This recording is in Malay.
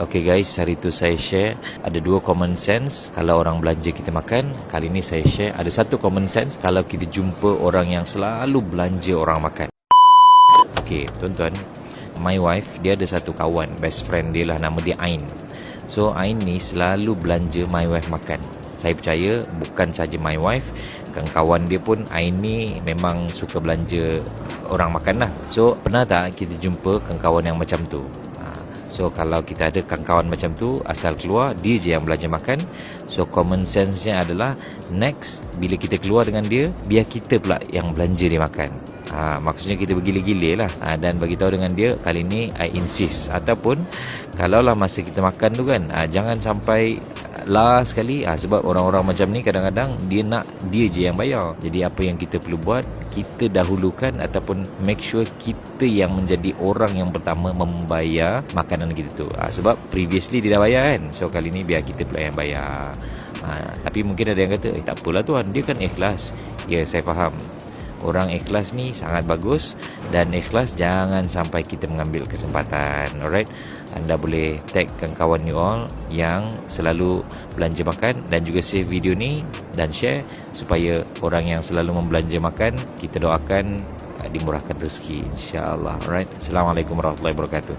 Okay guys, hari tu saya share ada 2 common sense kalau orang belanja kita makan. Kali ni saya share ada 1 common sense kalau kita jumpa orang yang selalu belanja orang makan. Okay, tuan-tuan, my wife dia ada satu kawan, best friend dia lah, nama dia Ain. So Ain ni selalu belanja my wife makan. Saya percaya bukan saja my wife, kawan dia pun Ain ni memang suka belanja orang makan lah. So pernah tak kita jumpa kawan yang macam tu? So kalau kita ada kawan macam tu, asal keluar dia je yang belanja makan. So common sense-nya adalah next bila kita keluar dengan dia, biar kita pula yang belanja dia makan. Maksudnya kita bergila-gila lah. Dan bagi tahu dengan dia, kali ni I insist. Ataupun kalaulah masa kita makan tu kan, jangan sampai last sekali, sebab orang-orang macam ni kadang-kadang dia nak dia je yang bayar. Jadi apa yang kita perlu buat, kita dahulukan ataupun make sure kita yang menjadi orang yang pertama membayar makanan kita tu. Sebab previously dia dah bayar kan. So kali ni biar kita pula yang bayar. Tapi mungkin ada yang kata, tak apalah tuan, dia kan ikhlas. Ya, saya faham. Orang ikhlas ni sangat bagus, dan ikhlas jangan sampai kita mengambil kesempatan. Alright, anda boleh tag kawan you all yang selalu belanja makan dan juga save video ni dan share supaya orang yang selalu membelanja makan, kita doakan dimurahkan rezeki insya-Allah. Alright, Assalamualaikum warahmatullahi wabarakatuh.